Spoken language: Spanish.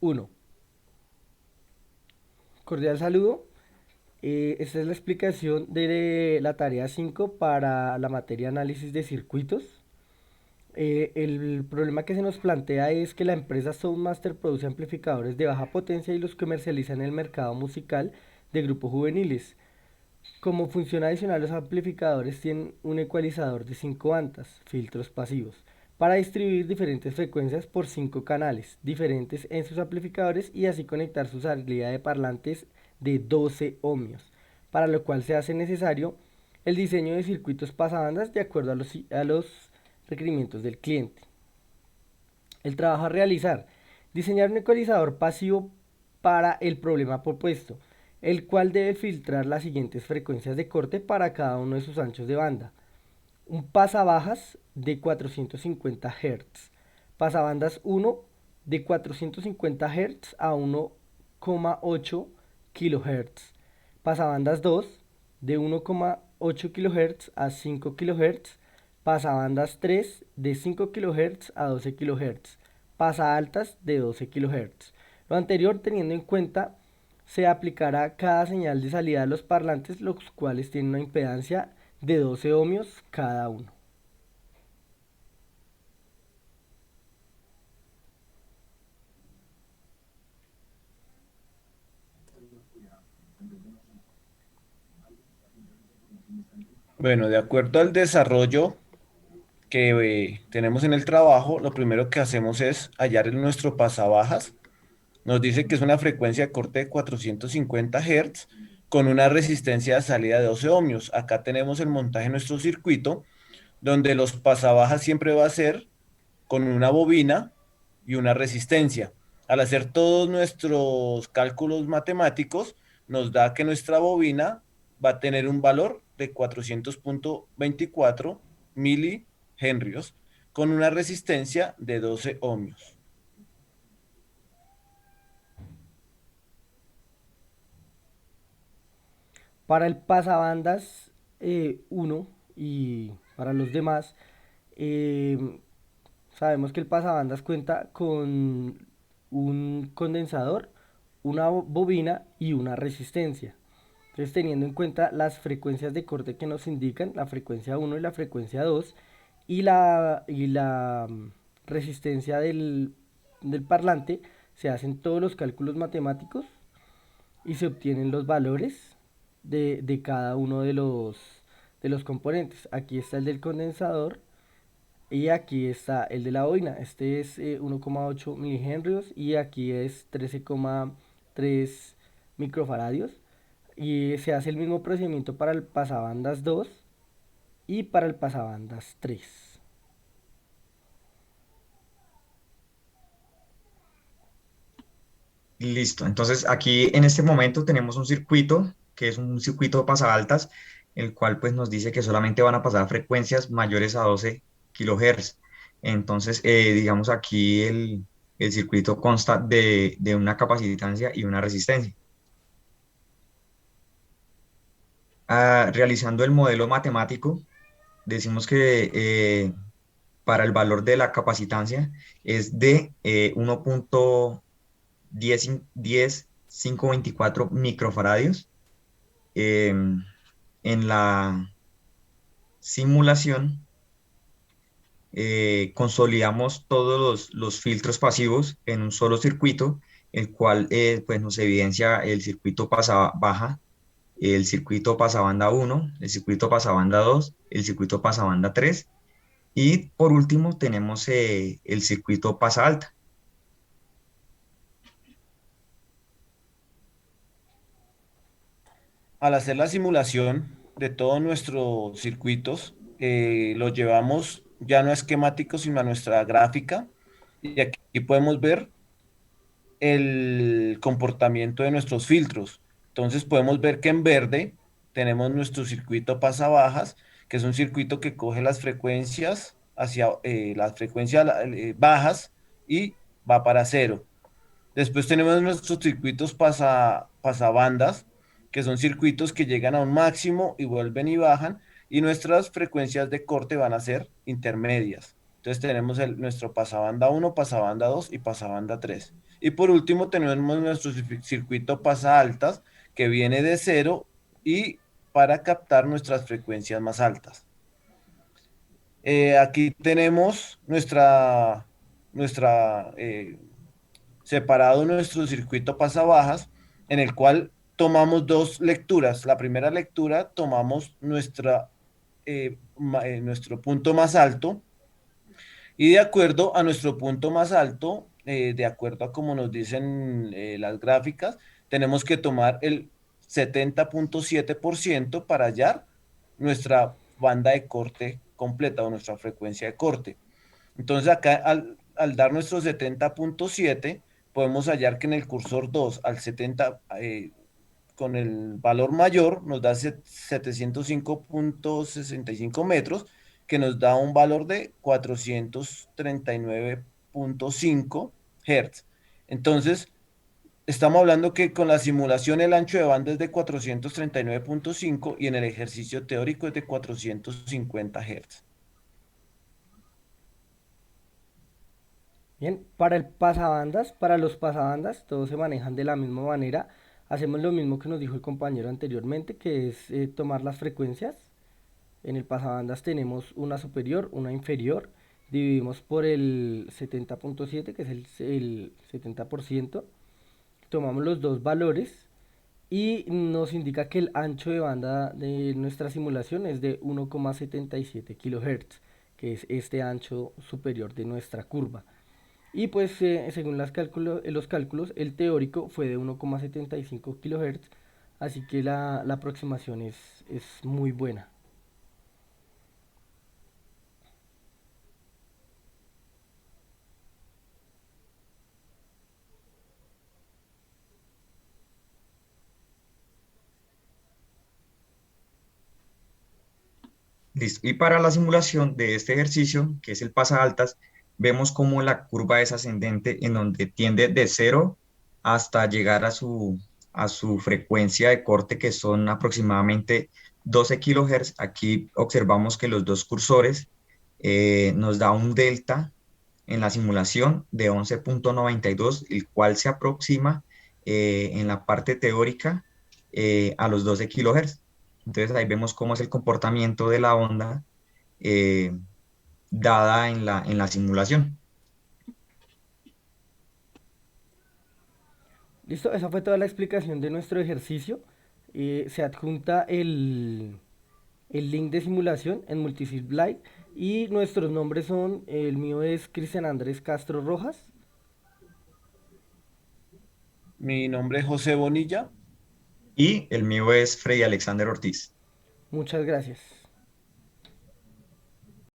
1. Cordial saludo. Esta es la explicación de la tarea 5 para la materia análisis de circuitos. El problema que se nos plantea es que la empresa Soundmaster produce amplificadores de baja potencia y los comercializa en el mercado musical de grupos juveniles. Como función adicional, los amplificadores tienen un ecualizador de 5 bandas, filtros pasivos, para distribuir diferentes frecuencias por 5 canales diferentes en sus amplificadores y así conectar su salida de parlantes de 12 ohmios, para lo cual se hace necesario el diseño de circuitos pasabandas de acuerdo a los requerimientos del cliente. El trabajo a realizar: diseñar un ecualizador pasivo para el problema propuesto, el cual debe filtrar las siguientes frecuencias de corte para cada uno de sus anchos de banda. Un pasabajas de 450 Hz, pasabandas 1 de 450 Hz a 1,8 kHz, pasabandas 2 de 1,8 kHz a 5 kHz, pasabandas 3 de 5 kHz a 12 kHz, pasa altas de 12 kHz. Lo anterior teniendo en cuenta se aplicará cada señal de salida de los parlantes, los cuales tienen una impedancia de 12 ohmios cada uno. Bueno, de acuerdo al desarrollo que tenemos en el trabajo, lo primero que hacemos es hallar en nuestro pasabajas. Nos dice que es una frecuencia de corte de 450 Hz con una resistencia de salida de 12 ohmios. Acá tenemos el montaje de nuestro circuito, donde los pasabajas siempre va a ser con una bobina y una resistencia. Al hacer todos nuestros cálculos matemáticos, nos da que nuestra bobina va a tener un valor de 400,24 milihenrios con una resistencia de 12 ohmios. Para el pasabandas 1 y para los demás, eh, sabemos que el pasabandas cuenta con un condensador, una bobina y una resistencia. Entonces, teniendo en cuenta las frecuencias de corte que nos indican, la frecuencia 1 y la frecuencia 2 y la resistencia del parlante, se hacen todos los cálculos matemáticos y se obtienen los valores de cada uno de los componentes. Aquí está el del condensador y aquí está el de la bobina. Este es 1,8 milihenrios y aquí es 13,3 microfaradios. Y se hace el mismo procedimiento para el pasabandas 2 y para el pasabandas 3. Listo. Entonces, aquí en este momento tenemos un circuito que es un circuito de pasaaltas, el cual pues nos dice que solamente van a pasar frecuencias mayores a 12 kilohertz. Entonces, digamos aquí el circuito consta de una capacitancia y una resistencia. Realizando el modelo matemático, decimos que para el valor de la capacitancia es de 1,10524 microfaradios. En la simulación consolidamos todos los filtros pasivos en un solo circuito, el cual pues nos evidencia el circuito baja, el circuito pasabanda 1, el circuito pasabanda 2, el circuito pasabanda 3 y por último tenemos el circuito pasa alta. Al hacer la simulación de todos nuestros circuitos, los llevamos ya no a esquemáticos, sino a nuestra gráfica. Y aquí podemos ver el comportamiento de nuestros filtros. Entonces podemos ver que en verde tenemos nuestro circuito pasabajas, que es un circuito que coge las frecuencias hacia las frecuencias bajas y va para cero. Después tenemos nuestros circuitos pasabandas, que son circuitos que llegan a un máximo y vuelven y bajan, y nuestras frecuencias de corte van a ser intermedias. Entonces tenemos nuestro pasabanda uno, pasabanda 2 y pasabanda 3. Y por último tenemos nuestro circuito pasa altas que viene de cero y para captar nuestras frecuencias más altas. Aquí tenemos nuestra separado nuestro circuito pasabajas, en el cual tomamos dos lecturas. La primera lectura tomamos nuestro punto más alto y de acuerdo a nuestro punto más alto, de acuerdo a como nos dicen las gráficas, tenemos que tomar el 70,7% para hallar nuestra banda de corte completa o nuestra frecuencia de corte. Entonces acá al dar nuestro 70,7 podemos hallar que en el cursor 2 al 70 con el valor mayor nos da 705,65 metros, que nos da un valor de 439,5 Hz. Entonces, estamos hablando que con la simulación el ancho de banda es de 439,5 y en el ejercicio teórico es de 450 Hz. Bien, para el pasabandas, para los pasabandas, todos se manejan de la misma manera. Hacemos lo mismo que nos dijo el compañero anteriormente, que es tomar las frecuencias. En el pasabandas tenemos una superior, una inferior. Dividimos por el 70,7, que es el 70%. Tomamos los dos valores y nos indica que el ancho de banda de nuestra simulación es de 1,77 kHz, que es este ancho superior de nuestra curva. Y pues según los cálculos, el teórico fue de 1,75 kHz, así que la aproximación es muy buena. Listo. Y para la simulación de este ejercicio, que es el pasa altas, vemos cómo la curva es ascendente en donde tiende de cero hasta llegar a su frecuencia de corte, que son aproximadamente 12 kilohertz. Aquí observamos que los dos cursores nos da un delta en la simulación de 11,92, el cual se aproxima en la parte teórica a los 12 kilohertz. Entonces ahí vemos cómo es el comportamiento de la onda eh, dada en la simulación. Listo, esa fue toda la explicación de nuestro ejercicio. Se adjunta el link de simulación en Multisys Live y nuestros nombres son, el mío es Cristian Andrés Castro Rojas. Mi nombre es José Bonilla. Y el mío es Freddy Alexander Ortiz. Muchas gracias.